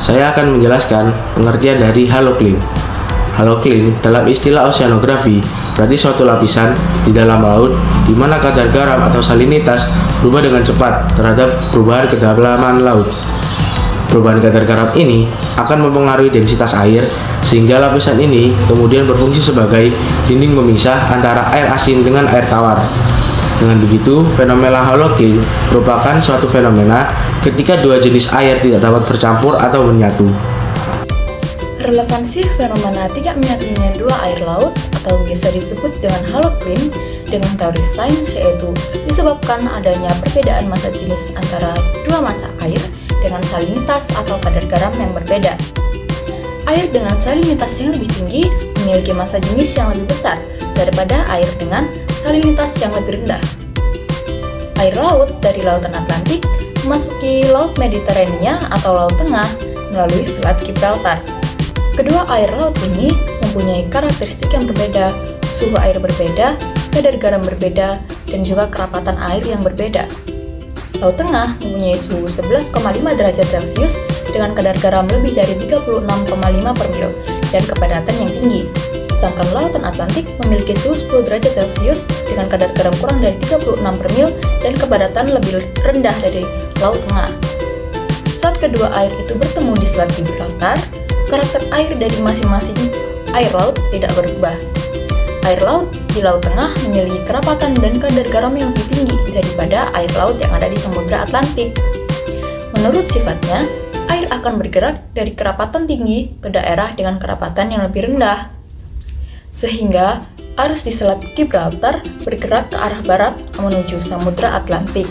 saya akan menjelaskan pengertian dari halocline. Halocline dalam istilah oceanografi berarti suatu lapisan di dalam laut di mana kadar garam atau salinitas berubah dengan cepat terhadap perubahan kedalaman laut. Perubahan kadar garam ini akan mempengaruhi densitas air sehingga lapisan ini kemudian berfungsi sebagai dinding pemisah antara air asin dengan air tawar. Dengan begitu, fenomena halocline merupakan suatu fenomena ketika dua jenis air tidak dapat bercampur atau menyatu. Relevansi fenomena tidak menyatunya dua air laut atau biasa disebut dengan halocline dengan teori sains yaitu disebabkan adanya perbedaan massa jenis antara dua massa air dengan salinitas atau kadar garam yang berbeda. Air dengan salinitas yang lebih tinggi memiliki massa jenis yang lebih besar daripada air dengan salinitas yang lebih rendah. Air laut dari lautan Atlantik memasuki Laut Mediterania atau Laut Tengah melalui Selat Gibraltar. Kedua air laut ini mempunyai karakteristik yang berbeda, suhu air berbeda, kadar garam berbeda, dan juga kerapatan air yang berbeda. Laut Tengah mempunyai suhu 11,5 derajat Celcius dengan kadar garam lebih dari 36,5 per mil dan kepadatan yang tinggi. Sedangkan Lautan Atlantik memiliki suhu 10 derajat Celcius dengan kadar garam kurang dari 36 per mil dan kepadatan lebih rendah dari Laut Tengah. Saat kedua air itu bertemu di Selat Gibraltar, karakter air dari masing-masing air laut tidak berubah. Air laut di Laut Tengah memiliki kerapatan dan kadar garam yang lebih tinggi daripada air laut yang ada di Samudra Atlantik. Menurut sifatnya, air akan bergerak dari kerapatan tinggi ke daerah dengan kerapatan yang lebih rendah. Sehingga arus di Selat Gibraltar bergerak ke arah barat menuju Samudra Atlantik.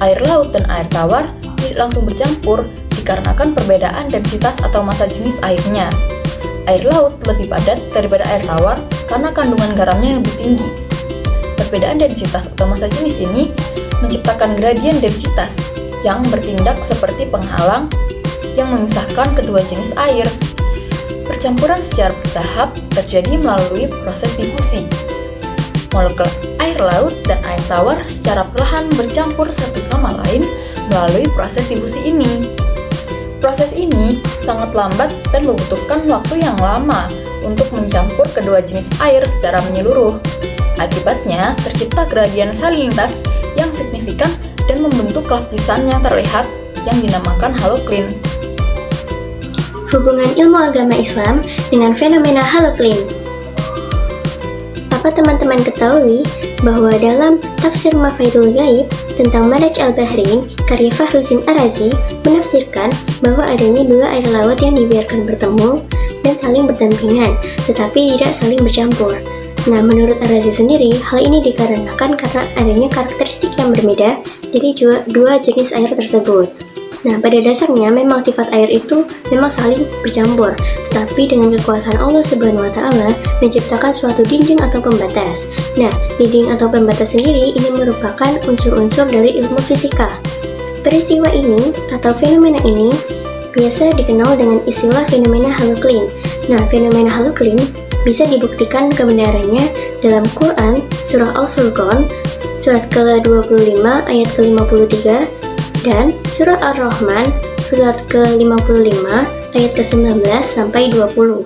Air laut dan air tawar tidak langsung bercampur dikarenakan perbedaan densitas atau massa jenis airnya. Air laut lebih padat daripada air tawar karena kandungan garamnya yang lebih tinggi. Perbedaan densitas atau massa jenis ini menciptakan gradien densitas yang bertindak seperti penghalang yang memisahkan kedua jenis air. Percampuran secara bertahap terjadi melalui proses difusi. Molekul air laut dan air tawar secara perlahan bercampur satu sama lain melalui proses difusi ini. Proses ini sangat lambat dan membutuhkan waktu yang lama untuk mencampur kedua jenis air secara menyeluruh. Akibatnya, tercipta gradien salinitas yang signifikan dan membentuk lapisan yang terlihat yang dinamakan halocline. Hubungan ilmu agama Islam dengan fenomena halocline. Apa teman-teman ketahui bahwa dalam tafsir Mafaidul Ghaib tentang Maraj al-Bahrain, karya Fakhruddin Ar-Razi menafsirkan bahwa adanya dua air laut yang dibiarkan bertemu dan saling berdampingan, tetapi tidak saling bercampur. Nah, menurut Ar-Razi sendiri, hal ini dikarenakan karena adanya karakteristik yang berbeda dari dua jenis air tersebut. Nah, pada dasarnya memang sifat air itu memang saling bercampur, tetapi dengan kekuasaan Allah Subhanahu wa Ta'ala menciptakan suatu dinding atau pembatas. Nah, dinding atau pembatas sendiri ini merupakan unsur-unsur dari ilmu fisika. Peristiwa ini atau fenomena ini biasa dikenal dengan istilah fenomena halocline. Nah, fenomena halocline bisa dibuktikan kebenarannya dalam Quran surah Al-Furqan surat ke-25 ayat ke-53 dan surah Ar-Rahman surat ke-55 ayat ke-19 sampai 20.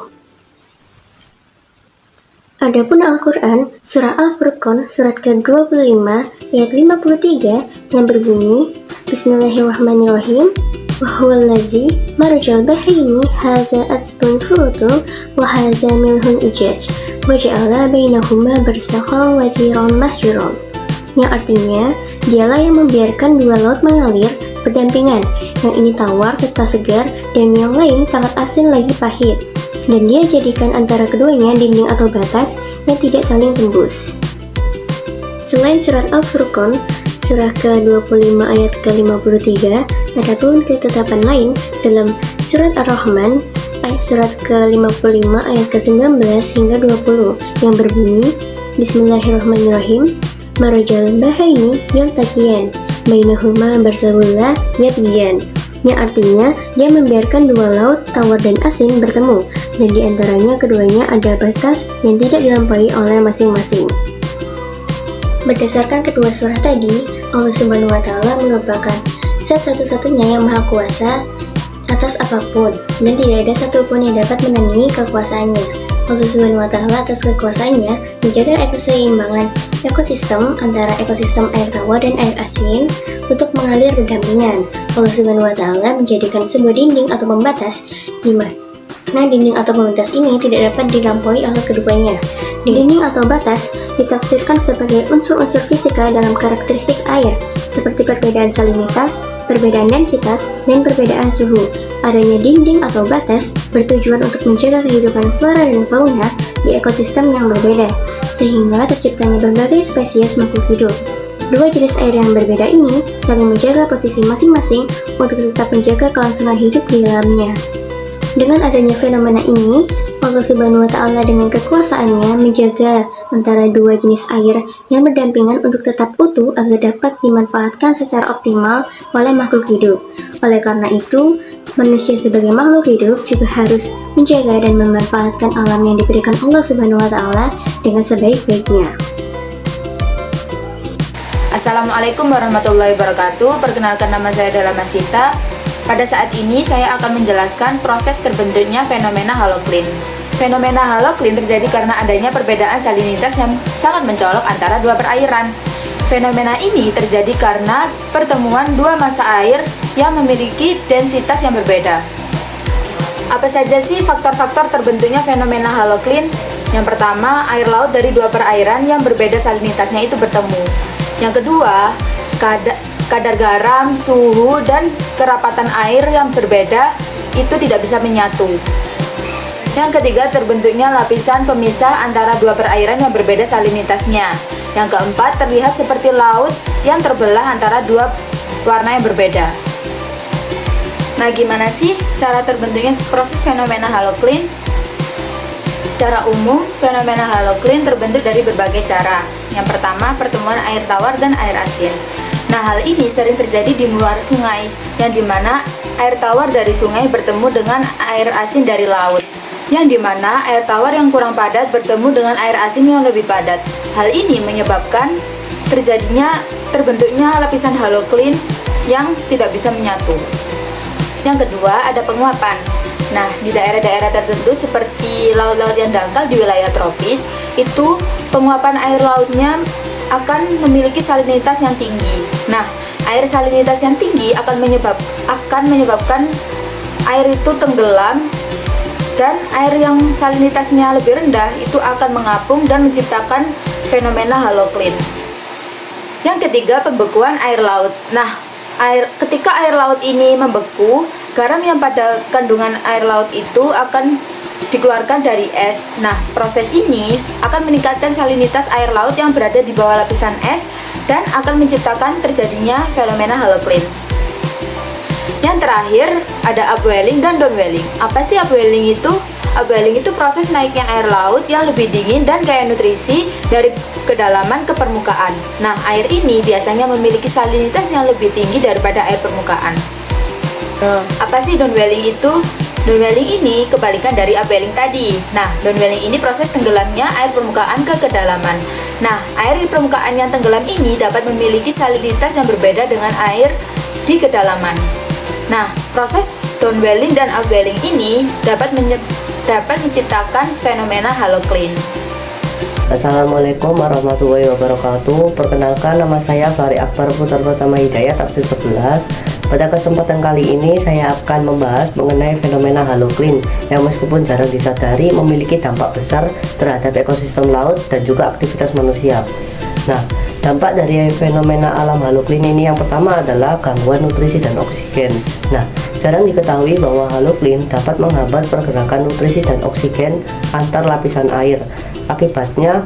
Adapun Al-Quran surah Al-Furqan surat ke-25 ayat 53 yang berbunyi Bismillahirrahmanirrahim wa huwallazi marajal bahraini hadza azbun furutum wa hadza milhun ujaj wa ja'ala bainahuma barzakhan wa jiran mahjuran, yang artinya dialah yang membiarkan dua laut mengalir berdampingan, yang ini tawar serta segar dan yang lain sangat asin lagi pahit, dan dia jadikan antara keduanya dinding atau batas yang tidak saling tembus. Selain surat Al-Furqan surah ke-25 ayat ke-53, adapun ketetapan lain dalam surat Ar-Rahman surat ke-55 ayat ke-19 hingga 20 yang berbunyi Bismillahirrahmanirrahim Marajal bahraini yaltaqiyan bainahuma barzakhulla yabghiyan, yang artinya dia membiarkan dua laut tawar dan asin bertemu dan diantaranya keduanya ada batas yang tidak dilampaui oleh masing-masing. Berdasarkan kedua surah tadi, Allah Subhanahu wa Ta'ala merupakan zat satu-satunya yang maha kuasa atas apapun, dan tidak ada satupun yang dapat menandingi kekuasaannya. Allah Subhanahu wa Ta'ala atas kekuasaannya menjaga keseimbangan ekosistem antara ekosistem air tawar dan air asin untuk mengalir berdampingan. Allah Subhanahu wa Ta'ala menjadikan sebuah dinding atau pembatas di mana dinding atau pembatas ini tidak dapat dilampaui oleh keduanya. Dinding atau batas ditafsirkan sebagai unsur-unsur fisika dalam karakteristik air, seperti perbedaan salinitas, perbedaan densitas, dan perbedaan suhu. Adanya dinding atau batas bertujuan untuk menjaga kehidupan flora dan fauna di ekosistem yang berbeda, sehingga terciptanya berbagai spesies makhluk hidup. Dua jenis air yang berbeda ini saling menjaga posisi masing-masing untuk tetap menjaga kelangsungan hidup di dalamnya. Dengan adanya fenomena ini, Allah Subhanahu wa Ta'ala dengan kekuasaannya menjaga antara dua jenis air yang berdampingan untuk tetap utuh agar dapat dimanfaatkan secara optimal oleh makhluk hidup. Oleh karena itu, manusia sebagai makhluk hidup juga harus menjaga dan memanfaatkan alam yang diberikan Allah Subhanahu wa Ta'ala dengan sebaik-baiknya. Assalamualaikum warahmatullahi wabarakatuh. Perkenalkan, nama saya adalah Masita. Pada saat ini saya akan menjelaskan proses terbentuknya fenomena halocline. Fenomena halocline terjadi karena adanya perbedaan salinitas yang sangat mencolok antara dua perairan. Fenomena ini terjadi karena pertemuan dua massa air yang memiliki densitas yang berbeda. Apa saja sih faktor-faktor terbentuknya fenomena halocline? Yang pertama, air laut dari dua perairan yang berbeda salinitasnya itu bertemu. Yang kedua, kadar garam, suhu, dan kerapatan air yang berbeda itu tidak bisa menyatu. Yang ketiga, terbentuknya lapisan pemisah antara dua perairan yang berbeda salinitasnya. Yang keempat, terlihat seperti laut yang terbelah antara dua warna yang berbeda. Nah, gimana sih cara terbentuknya proses fenomena halocline? Secara umum, fenomena halocline terbentuk dari berbagai cara. Yang pertama, pertemuan air tawar dan air asin. Nah, hal ini sering terjadi di luar sungai, yang dimana air tawar dari sungai bertemu dengan air asin dari laut, yang dimana air tawar yang kurang padat bertemu dengan air asin yang lebih padat. Hal ini menyebabkan terbentuknya lapisan halocline yang tidak bisa menyatu. Yang kedua, ada penguapan. Nah, di daerah-daerah tertentu seperti laut-laut yang dangkal di wilayah tropis, itu penguapan air lautnya akan memiliki salinitas yang tinggi. Nah, air salinitas yang tinggi akan menyebabkan air itu tenggelam, dan air yang salinitasnya lebih rendah itu akan mengapung dan menciptakan fenomena halocline. Yang ketiga, pembekuan air laut. Nah, ketika air laut ini membeku, garam yang pada kandungan air laut itu akan dikeluarkan dari es. Nah, proses ini akan meningkatkan salinitas air laut yang berada di bawah lapisan es dan akan menciptakan terjadinya fenomena halocline. Yang terakhir, ada upwelling dan downwelling. Apa sih upwelling itu? Upwelling itu proses naiknya air laut yang lebih dingin dan kaya nutrisi dari kedalaman ke permukaan. Nah, air ini biasanya memiliki salinitas yang lebih tinggi daripada air permukaan. Apa sih downwelling itu? Downwelling ini kebalikan dari upwelling tadi. Nah, downwelling ini proses tenggelamnya air permukaan ke kedalaman. Nah, air di permukaan yang tenggelam ini dapat memiliki salinitas yang berbeda dengan air di kedalaman. Nah, proses downwelling dan upwelling ini dapat menciptakan fenomena halocline. Assalamualaikum warahmatullahi wabarakatuh. Perkenalkan, nama saya Fahri Akbar Putra Pratama Hidayat, absen 11. Pada kesempatan kali ini saya akan membahas mengenai fenomena halocline yang meskipun jarang disadari memiliki dampak besar terhadap ekosistem laut dan juga aktivitas manusia. Nah, dampak dari fenomena alam halocline ini yang pertama adalah gangguan nutrisi dan oksigen. Nah, jarang diketahui bahwa halocline dapat menghambat pergerakan nutrisi dan oksigen antar lapisan air. Akibatnya,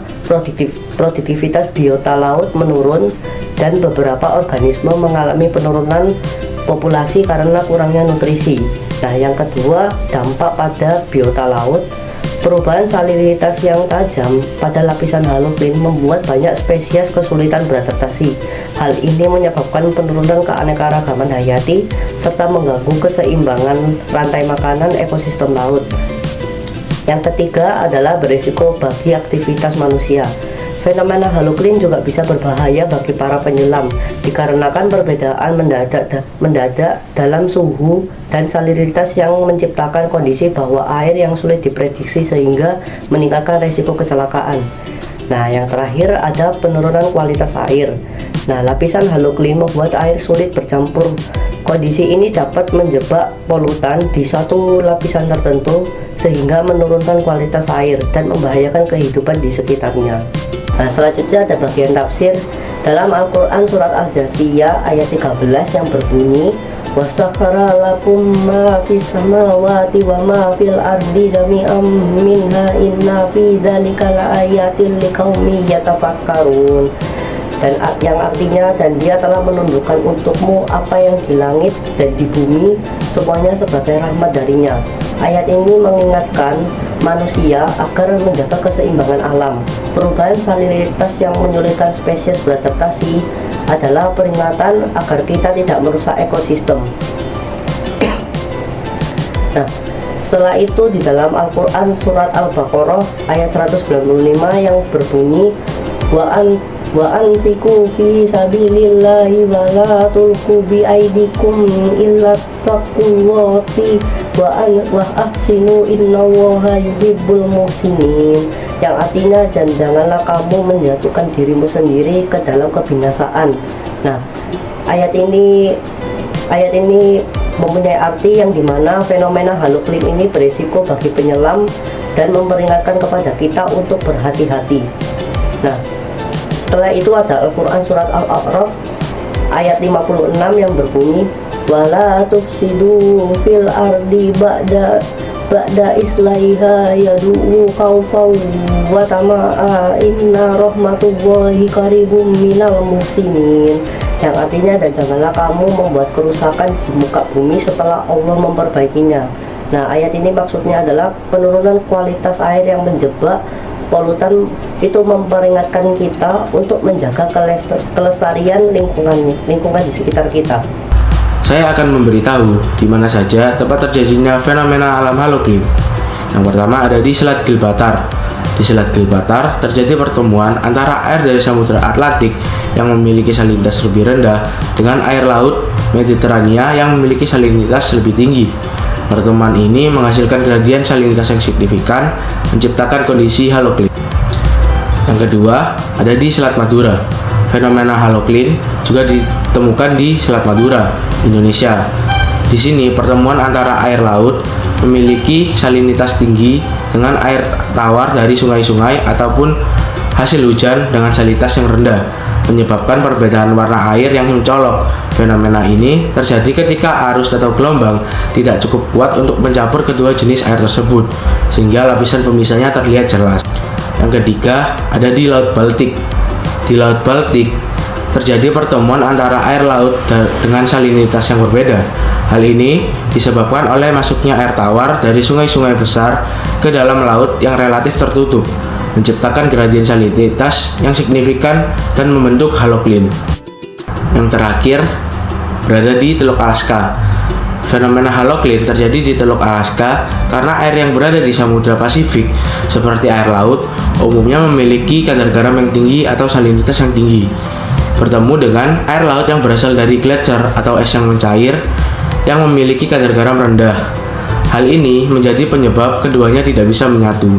produktivitas biota laut menurun dan beberapa organisme mengalami penurunan populasi karena kurangnya nutrisi. Nah, yang kedua, dampak pada biota laut. Perubahan salinitas yang tajam pada lapisan halocline membuat banyak spesies kesulitan beradaptasi. Hal ini menyebabkan penurunan keanekaragaman hayati serta mengganggu keseimbangan rantai makanan ekosistem laut. Yang ketiga adalah berisiko bagi aktivitas manusia. Fenomena halocline juga bisa berbahaya bagi para penyelam dikarenakan perbedaan mendadak dalam suhu dan salinitas yang menciptakan kondisi bahwa air yang sulit diprediksi sehingga meningkatkan resiko kecelakaan. Nah, yang terakhir ada penurunan kualitas air. Nah, lapisan halocline membuat air sulit bercampur. Kondisi ini dapat menjebak polutan di satu lapisan tertentu sehingga menurunkan kualitas air dan membahayakan kehidupan di sekitarnya. Nah, selanjutnya ada bagian tafsir dalam Al-Quran surat Al-Jasiyah ayat 13 yang berbunyi wasakhara lakum ma fis samawati wa ma fil ardi jami'an minha inna fi dzalika laayatin liqaumin yatafakkarun. Dan yang artinya, dan dia telah menundukkan untukmu apa yang di langit dan di bumi semuanya sebagai rahmat darinya. Ayat ini mengingatkan manusia agar menjaga keseimbangan alam. Perubahan salinitas yang menyulitkan spesies beradaptasi adalah peringatan agar kita tidak merusak ekosistem. Nah, setelah itu di dalam Al-Quran surat Al-Baqarah ayat 195 yang berbunyi wa anfiqu fi sabilillahi wa la tulqu bi aydikum illa taqwati wa ahsinu innallaha yuhibbul muhsinin, yang artinya dan janganlah kamu menjatuhkan dirimu sendiri ke dalam kebinasaan. Nah, ayat ini mempunyai arti yang dimana fenomena halocline ini berisiko bagi penyelam dan memperingatkan kepada kita untuk berhati-hati. Nah, setelah itu ada Al-Quran surat Al-A'raf ayat 56 yang berbunyi wala tufsidu fil ardi ba'da islaiha yad'u khawfan wa tama'a inna rahmatullahi qaribum minal muhsinin, yang artinya dan janganlah kamu membuat kerusakan di muka bumi setelah Allah memperbaikinya. Nah, ayat ini maksudnya adalah penurunan kualitas air yang menjebak polutan itu memperingatkan kita untuk menjaga kelestarian lingkungan di sekitar kita. Saya akan memberitahu di mana saja tempat terjadinya fenomena alam halocline. Yang pertama ada di Selat Gibraltar. Di Selat Gibraltar terjadi pertemuan antara air dari Samudra Atlantik yang memiliki salinitas lebih rendah dengan air laut Mediterania yang memiliki salinitas lebih tinggi. Pertemuan ini menghasilkan gradien salinitas yang signifikan, menciptakan kondisi halocline. Yang kedua, ada di Selat Madura. Fenomena halocline juga ditemukan di Selat Madura, Indonesia. Di sini pertemuan antara air laut memiliki salinitas tinggi dengan air tawar dari sungai-sungai ataupun hasil hujan dengan salinitas yang rendah, menyebabkan perbedaan warna air yang mencolok. Fenomena ini terjadi ketika arus atau gelombang tidak cukup kuat untuk mencampur kedua jenis air tersebut, sehingga lapisan pemisahnya terlihat jelas. Yang ketiga, ada di Laut Baltik. Di Laut Baltik terjadi pertemuan antara air laut dengan salinitas yang berbeda. Hal ini disebabkan oleh masuknya air tawar dari sungai-sungai besar ke dalam laut yang relatif tertutup, menciptakan gradien salinitas yang signifikan dan membentuk halocline. Yang terakhir berada di Teluk Alaska. Fenomena halocline terjadi di Teluk Alaska karena air yang berada di Samudra Pasifik seperti air laut umumnya memiliki kadar garam yang tinggi atau salinitas yang tinggi, bertemu dengan air laut yang berasal dari gletser atau es yang mencair yang memiliki kadar garam rendah. Hal ini menjadi penyebab keduanya tidak bisa menyatu.